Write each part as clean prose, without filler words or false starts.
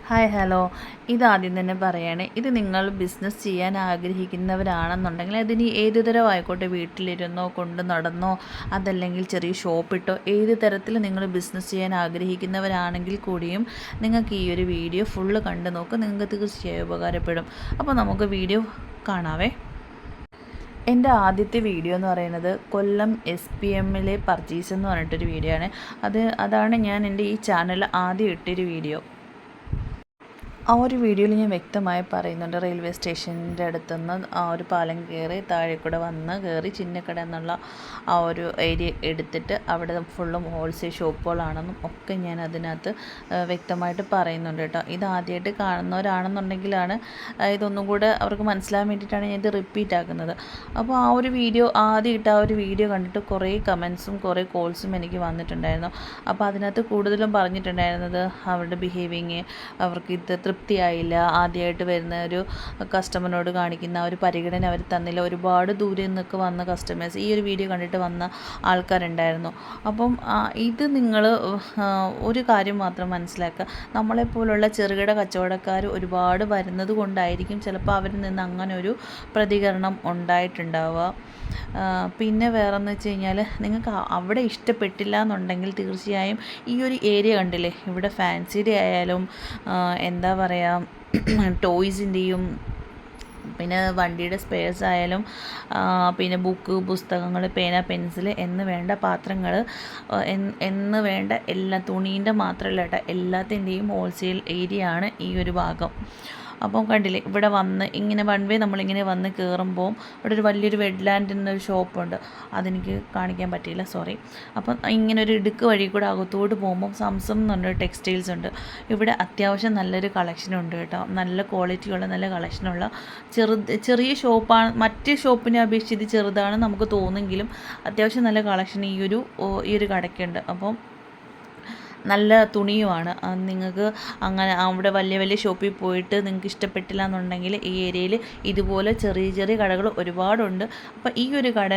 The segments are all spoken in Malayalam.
Hi hello. ഇതാദ്യം തന്നെ പറയാണ്, ഇത് നിങ്ങൾ ബിസിനസ് ചെയ്യാൻ ആഗ്രഹിക്കുന്നവരാണെന്നുണ്ടെങ്കിൽ അതിന് ഏത് തരമായിക്കോട്ടെ, വീട്ടിലിരുന്നോ കൊണ്ട് നടന്നോ അതല്ലെങ്കിൽ ചെറിയ ഷോപ്പിട്ടോ ഏത് തരത്തിൽ നിങ്ങൾ ബിസിനസ് ചെയ്യാൻ ആഗ്രഹിക്കുന്നവരാണെങ്കിൽ കൂടിയും നിങ്ങൾക്ക് ഈ ഒരു വീഡിയോ ഫുള്ള് കണ്ടു നോക്കുക, നിങ്ങൾക്ക് തീർച്ചയായും ഉപകാരപ്പെടും. അപ്പോൾ നമുക്ക് വീഡിയോ കാണാവേ. എൻ്റെ ആദ്യത്തെ വീഡിയോ എന്ന് പറയുന്നത് കൊല്ലം SPMലെ പർച്ചേസ് എന്ന് പറഞ്ഞിട്ടൊരു വീഡിയോ ആണ്. അതാണ് ഞാൻ എൻ്റെ ഈ ചാനൽ ആദ്യം ഇട്ടൊരു വീഡിയോ. ആ ഒരു വീഡിയോയിൽ ഞാൻ വ്യക്തമായി പറയുന്നുണ്ട്, റെയിൽവേ സ്റ്റേഷൻ്റെ അടുത്തുനിന്ന് ആ ഒരു പാലം കയറി താഴെ കൂടെ വന്ന് കയറി ചിന്നക്കട എന്നുള്ള ആ ഒരു ഏരിയ എടുത്തിട്ട് അവിടെ ഫുള്ളും ഹോൾസെയിൽ ഷോപ്പുകളാണെന്നും ഒക്കെ ഞാൻ അതിനകത്ത് വ്യക്തമായിട്ട് പറയുന്നുണ്ട് കേട്ടോ. ഇത് ആദ്യമായിട്ട് കാണുന്നവരാണെന്നുണ്ടെങ്കിലാണ് ഇതൊന്നും കൂടെ അവർക്ക് മനസ്സിലാകാൻ വേണ്ടിയിട്ടാണ് ഞാൻ ഇത് റിപ്പീറ്റ് ആക്കുന്നത്. അപ്പോൾ ആ ഒരു വീഡിയോ ആദ്യം ഇട്ട ആ ഒരു വീഡിയോ കണ്ടിട്ട് കുറേ കമൻസും കുറേ കോൾസും എനിക്ക് വന്നിട്ടുണ്ടായിരുന്നു. അപ്പോൾ അതിനകത്ത് കൂടുതലും പറഞ്ഞിട്ടുണ്ടായിരുന്നത് അവരുടെ ബിഹേവിങ്, അവർക്ക് ഇത് തൃപ്തിയായില്ല, ആദ്യമായിട്ട് വരുന്ന ഒരു കസ്റ്റമറിനോട് കാണിക്കുന്ന ഒരു പരിഗണന അവർ തന്നില്ല, ഒരുപാട് ദൂരെ നിന്നൊക്കെ വന്ന കസ്റ്റമേഴ്സ് ഈ ഒരു വീഡിയോ കണ്ടിട്ട് വന്ന ആൾക്കാരുണ്ടായിരുന്നു. അപ്പം ഇത് നിങ്ങൾ ഒരു കാര്യം മാത്രം മനസ്സിലാക്കുക, നമ്മളെപ്പോലുള്ള ചെറുകിട കച്ചവടക്കാർ ഒരുപാട് വരുന്നത് കൊണ്ടായിരിക്കും ചിലപ്പോൾ അവരിൽ നിന്ന് അങ്ങനെ ഒരു പ്രതികരണം ഉണ്ടായിട്ടുണ്ടാവുക. പിന്നെ വേറെന്ന് വെച്ച് കഴിഞ്ഞാൽ നിങ്ങൾക്ക് അവിടെ ഇഷ്ടപ്പെട്ടില്ല എന്നുണ്ടെങ്കിൽ തീർച്ചയായും ഈ ഒരു ഏരിയ കണ്ടില്ലേ, ഇവിടെ ഫാൻസി ഡേ ആയാലും എന്താ പറയുക ടോയ്സിൻ്റെയും പിന്നെ വണ്ടിയുടെ സ്പെയർസ് ആയാലും പിന്നെ ബുക്ക്, പുസ്തകങ്ങൾ, പേന, പെൻസിൽ എന്ന് വേണ്ട പാത്രങ്ങൾ എന്ന് വേണ്ട എല്ലാ തുണീൻ്റെ മാത്രമല്ല കേട്ടോ, എല്ലാത്തിൻ്റെയും ഹോൾസെയിൽ ഏരിയ ആണ് ഈ ഒരു ഭാഗം. അപ്പം കണ്ടില്ലേ, ഇവിടെ വന്ന് ഇങ്ങനെ വൺ വേ നമ്മളിങ്ങനെ വന്ന് കയറുമ്പോൾ ഇവിടെ ഒരു വലിയൊരു വെഡ്ലാൻഡ് എന്നൊരു ഷോപ്പുണ്ട്, അതെനിക്ക് കാണിക്കാൻ പറ്റിയില്ല, സോറി. അപ്പം ഇങ്ങനെ ഒരു ഇടുക്ക് വഴി കൂടെ അകത്തോട്ട് പോകുമ്പോൾ സംസം എന്ന് പറഞ്ഞൊരു ടെക്സ്റ്റൈൽസ് ഉണ്ട്. ഇവിടെ അത്യാവശ്യം നല്ലൊരു കളക്ഷനുണ്ട് കേട്ടോ, നല്ല ക്വാളിറ്റിയുള്ള നല്ല കളക്ഷനുള്ള ചെറിയ ഷോപ്പാണ്. മറ്റ് ഷോപ്പിനെ അപേക്ഷിച്ച് ഇത് ചെറുതാണ് നമുക്ക് തോന്നുമെങ്കിലും അത്യാവശ്യം നല്ല കളക്ഷൻ ഈ ഒരു കടയ്ക്കുണ്ട്. അപ്പം നല്ല തുണിയുമാണ്. നിങ്ങൾക്ക് അങ്ങനെ അവിടെ വലിയ വലിയ ഷോപ്പിൽ പോയിട്ട് നിങ്ങൾക്ക് ഇഷ്ടപ്പെട്ടില്ല എന്നുണ്ടെങ്കിൽ ഈ ഏരിയയിൽ ഇതുപോലെ ചെറിയ ചെറിയ കടകൾ ഒരുപാടുണ്ട്. അപ്പോൾ ഈ ഒരു കട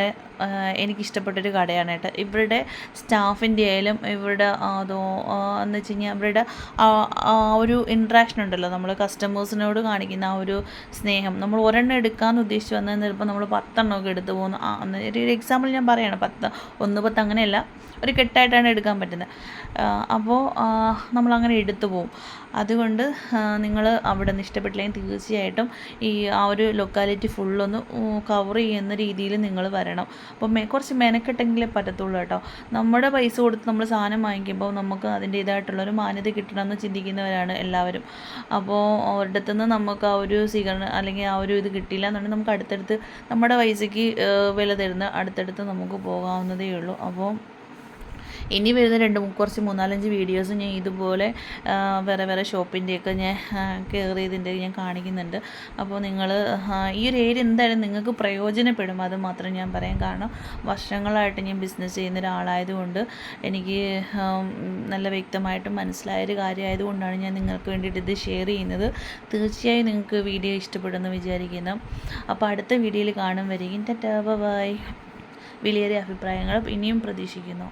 എനിക്കിഷ്ടപ്പെട്ടൊരു കടയാണ് കേട്ടോ. ഇവരുടെ സ്റ്റാഫിൻ്റെ ആയാലും ഇവരുടെ എന്ന് വെച്ച് കഴിഞ്ഞാൽ ഇവരുടെ ആ ഒരു ഇൻട്രാക്ഷൻ ഉണ്ടല്ലോ, നമ്മൾ കസ്റ്റമേഴ്സിനോട് കാണിക്കുന്ന ആ ഒരു സ്നേഹം. നമ്മൾ ഒരെണ്ണം എടുക്കാമെന്ന് ഉദ്ദേശിച്ച് വന്നതെന്ന് ചിലപ്പോൾ നമ്മൾ 10 എണ്ണമൊക്കെ എടുത്ത് പോകുന്നു. ഒരു എക്സാമ്പിൾ ഞാൻ പറയുകയാണ്, 10 അങ്ങനെയല്ല, ഒരു കെട്ടായിട്ടാണ് എടുക്കാൻ പറ്റുന്നത്. അപ്പോൾ നമ്മളങ്ങനെ എടുത്തു പോകും. അതുകൊണ്ട് നിങ്ങൾ അവിടെ നിന്ന് ഇഷ്ടപ്പെട്ടില്ലെങ്കിൽ തീർച്ചയായിട്ടും ഈ ആ ഒരു ലൊക്കാലിറ്റി ഫുള്ളൊന്ന് കവർ ചെയ്യുന്ന രീതിയിൽ നിങ്ങൾ വരണം. അപ്പോൾ കുറച്ച് മെനക്കെട്ടെങ്കിലേ പറ്റത്തുള്ളൂ കേട്ടോ. നമ്മുടെ പൈസ കൊടുത്ത് നമ്മൾ സാധനം വാങ്ങിക്കുമ്പോൾ നമുക്ക് അതിൻ്റേതായിട്ടുള്ളൊരു മാന്യത കിട്ടണമെന്ന് ചിന്തിക്കുന്നവരാണ് എല്ലാവരും. അപ്പോൾ ഒരിടത്തുനിന്ന് നമുക്ക് ആ ഒരു സ്വീകരണം അല്ലെങ്കിൽ ആ ഒരു ഇത് കിട്ടിയില്ല എന്നുണ്ടെങ്കിൽ നമുക്ക് അടുത്തടുത്ത് നമ്മുടെ പൈസയ്ക്ക് വില തരുന്ന അടുത്തടുത്ത് നമുക്ക് പോകാവുന്നതേ ഉള്ളൂ. അപ്പോൾ ഇനി വരുന്ന കുറച്ച് 3-4 വീഡിയോസ് ഞാൻ ഇതുപോലെ വേറെ ഷോപ്പിൻ്റെയൊക്കെ ഞാൻ കയറിയതിൻ്റെ ഞാൻ കാണിക്കുന്നുണ്ട്. അപ്പോൾ നിങ്ങൾ ഈ ഒരു ഏരിയ എന്തായാലും നിങ്ങൾക്ക് പ്രയോജനപ്പെടും, അത് മാത്രം ഞാൻ പറയാം. കാരണം വർഷങ്ങളായിട്ട് ഞാൻ ബിസിനസ് ചെയ്യുന്ന ഒരാളായതുകൊണ്ട് എനിക്ക് നല്ല വ്യക്തമായിട്ട് മനസ്സിലായൊരു കാര്യമായതുകൊണ്ടാണ് ഞാൻ നിങ്ങൾക്ക് വേണ്ടിയിട്ട് ഇത് ഷെയർ ചെയ്യുന്നത്. തീർച്ചയായും നിങ്ങൾക്ക് വീഡിയോ ഇഷ്ടപ്പെടുമെന്ന് വിചാരിക്കുന്നു. അപ്പോൾ അടുത്ത വീഡിയോയിൽ കാണും വരെയും ടാറ്റാ ബൈ. വിലയേറിയ അഭിപ്രായങ്ങൾ ഇനിയും പ്രതീക്ഷിക്കുന്നു.